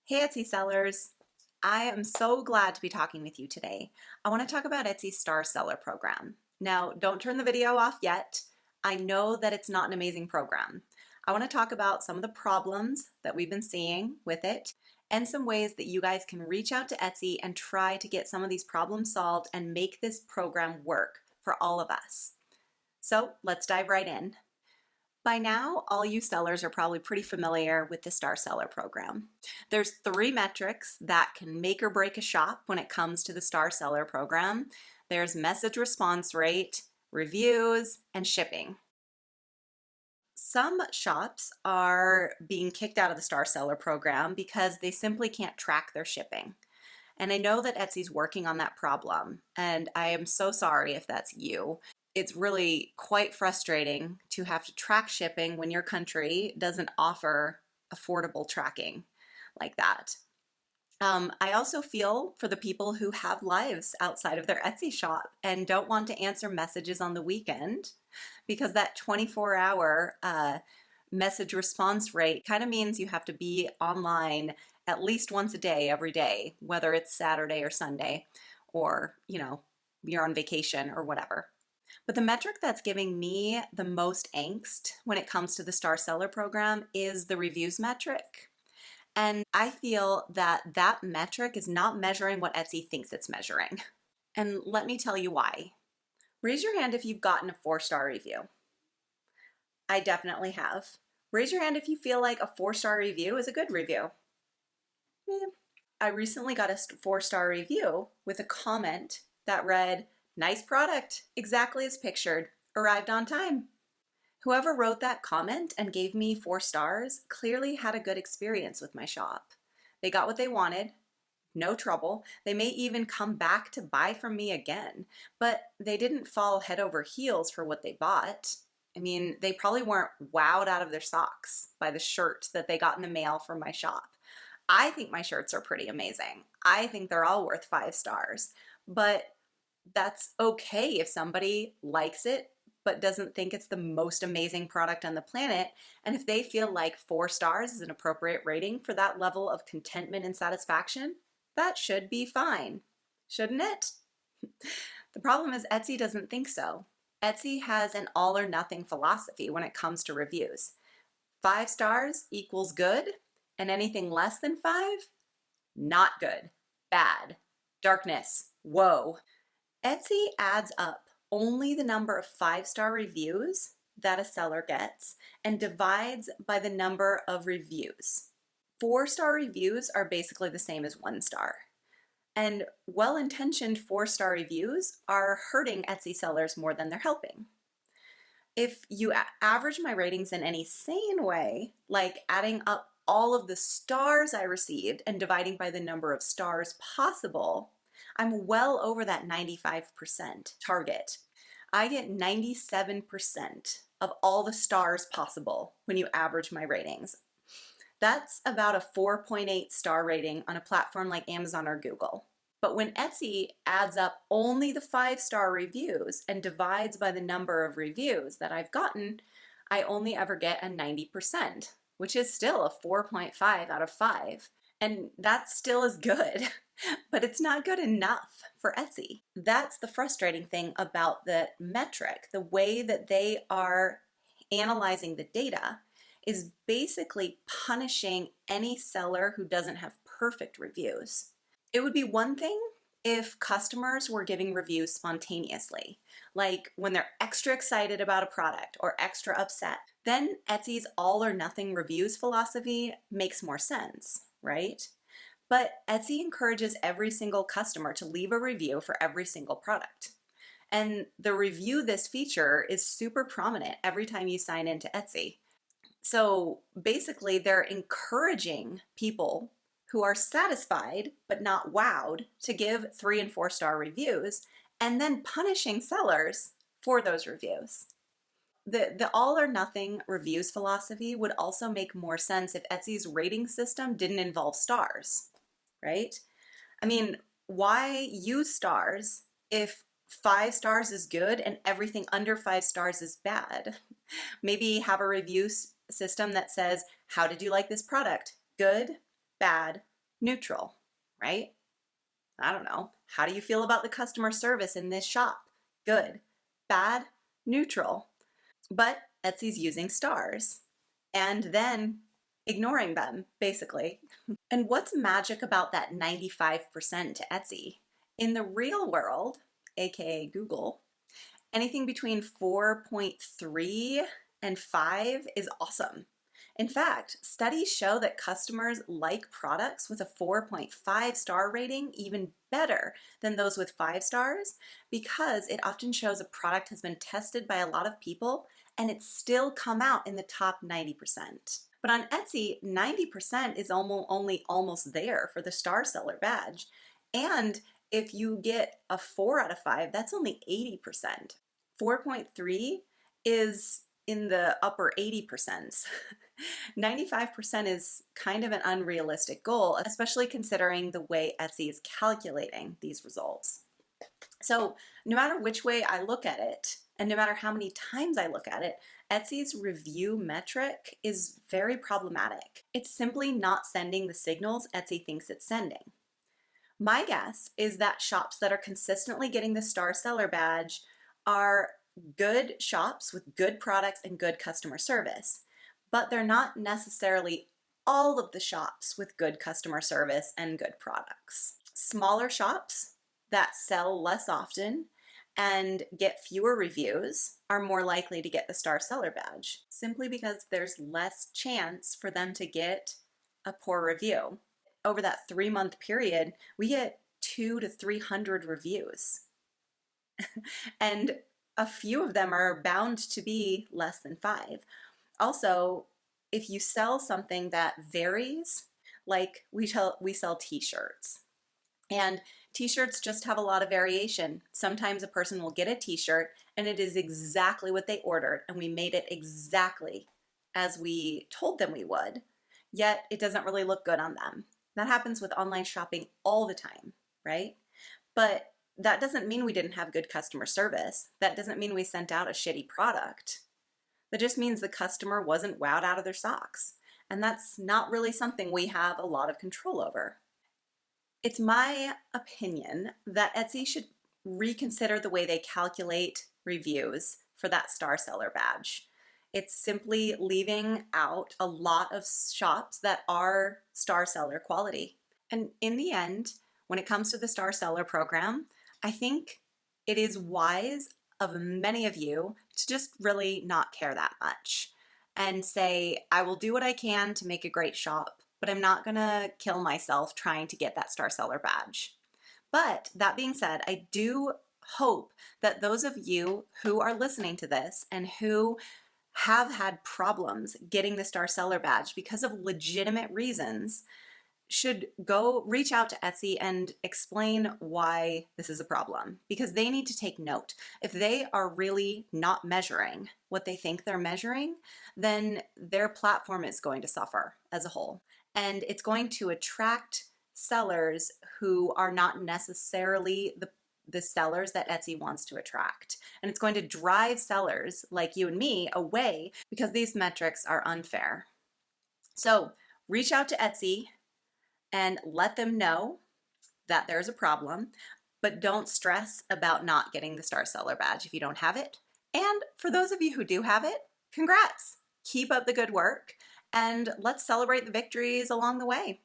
Hey Etsy sellers! I am so glad to be talking with you today. I want to talk about Etsy's Star Seller program. Now, don't turn the video off yet. I know that it's not an amazing program. I want to talk about some of the problems that we've been seeing with it and some ways that you guys can reach out to Etsy and try to get some of these problems solved and make this program work for all of us. So let's dive right in. By now, all you sellers are probably pretty familiar with the Star Seller program. There's 3 metrics that can make or break a shop when it comes to the Star Seller program. There's message response rate, reviews, and shipping. Some shops are being kicked out of the Star Seller program because they simply can't track their shipping. And I know that Etsy's working on that problem, and I am so sorry if that's you. It's really quite frustrating to have to track shipping when your country doesn't offer affordable tracking like that. I also feel for the people who have lives outside of their Etsy shop and don't want to answer messages on the weekend, because that 24-hour message response rate kind of means you have to be online at least once a day, every day, whether it's Saturday or Sunday, or you're on vacation or whatever. But the metric that's giving me the most angst when it comes to the Star Seller program is the reviews metric. And I feel that that metric is not measuring what Etsy thinks it's measuring. And let me tell you why. Raise your hand if you've gotten a 4-star review. I definitely have. Raise your hand if you feel like a 4-star review is a good review. I recently got a 4-star review with a comment that read, "Nice product, exactly as pictured, arrived on time." Whoever wrote that comment and gave me 4 stars clearly had a good experience with my shop. They got what they wanted, no trouble. They may even come back to buy from me again, but they didn't fall head over heels for what they bought. I mean, they probably weren't wowed out of their socks by the shirt that they got in the mail from my shop. I think my shirts are pretty amazing. I think they're all worth 5 stars, but that's okay if somebody likes it but doesn't think it's the most amazing product on the planet. And if they feel like 4 stars is an appropriate rating for that level of contentment and satisfaction, that should be fine, shouldn't it? The problem is Etsy doesn't think so. Etsy has an all or nothing philosophy when it comes to reviews. 5 stars equals good, and anything less than 5, not good, bad, darkness, woe. Etsy adds up only the number of 5-star reviews that a seller gets and divides by the number of reviews. 4-star reviews are basically the same as 1 star. And well-intentioned 4-star reviews are hurting Etsy sellers more than they're helping. If you average my ratings in any sane way, like adding up all of the stars I received and dividing by the number of stars possible, I'm well over that 95% target. I get 97% of all the stars possible when you average my ratings. That's about a 4.8 star rating on a platform like Amazon or Google. But when Etsy adds up only the 5-star reviews and divides by the number of reviews that I've gotten, I only ever get a 90%, which is still a 4.5 out of 5. And that still is good, but it's not good enough for Etsy. That's the frustrating thing about the metric. The way that they are analyzing the data is basically punishing any seller who doesn't have perfect reviews. It would be one thing if customers were giving reviews spontaneously, like when they're extra excited about a product or extra upset. Then Etsy's all or nothing reviews philosophy makes more sense, right? But Etsy encourages every single customer to leave a review for every single product. And the review this feature is super prominent every time you sign into Etsy. So basically they're encouraging people who are satisfied but not wowed to give 3 and 4-star reviews, and then punishing sellers for those reviews. The all or nothing reviews philosophy would also make more sense if Etsy's rating system didn't involve stars, right? I mean, why use stars if 5 stars is good and everything under 5 stars is bad? Maybe have a review system that says, how did you like this product? Good, bad, Neutral, right? I don't know. How do you feel about the customer service in this shop? Good. Bad? Neutral. But Etsy's using stars and then ignoring them, basically. And what's magic about that 95% to Etsy? In the real world, aka Google, anything between 4.3 and 5 is awesome. In fact, studies show that customers like products with a 4.5 star rating even better than those with 5 stars because it often shows a product has been tested by a lot of people and it's still come out in the top 90%. But on Etsy, 90% is almost there for the star seller badge. And if you get a 4 out of 5, that's only 80%. 4.3 is in the upper 80%. 95% is kind of an unrealistic goal, especially considering the way Etsy is calculating these results. So no matter which way I look at it, and no matter how many times I look at it, Etsy's review metric is very problematic. It's simply not sending the signals Etsy thinks it's sending. My guess is that shops that are consistently getting the star seller badge are good shops with good products and good customer service, but they're not necessarily all of the shops with good customer service and good products. Smaller shops that sell less often and get fewer reviews are more likely to get the star seller badge, simply because there's less chance for them to get a poor review. Over that 3-month period, we get 200 to 300 reviews. And a few of them are bound to be less than 5. Also, if you sell something that varies, like we sell t-shirts, and t-shirts just have a lot of variation. Sometimes a person will get a t-shirt and it is exactly what they ordered and we made it exactly as we told them we would, yet it doesn't really look good on them. That happens with online shopping all the time, right? But that doesn't mean we didn't have good customer service. That doesn't mean we sent out a shitty product. That just means the customer wasn't wowed out of their socks. And that's not really something we have a lot of control over. It's my opinion that Etsy should reconsider the way they calculate reviews for that star seller badge. It's simply leaving out a lot of shops that are star seller quality. And in the end, when it comes to the star seller program, I think it is wise of many of you to just really not care that much and say, I will do what I can to make a great shop, but I'm not gonna kill myself trying to get that star seller badge. But that being said, I do hope that those of you who are listening to this and who have had problems getting the star seller badge because of legitimate reasons should go reach out to Etsy and explain why this is a problem, because they need to take note. If they are really not measuring what they think they're measuring, then their platform is going to suffer as a whole. And it's going to attract sellers who are not necessarily the sellers that Etsy wants to attract. And it's going to drive sellers like you and me away because these metrics are unfair. So reach out to Etsy and let them know that there's a problem, but don't stress about not getting the star seller badge if you don't have it. And for those of you who do have it, congrats! Keep up the good work and let's celebrate the victories along the way.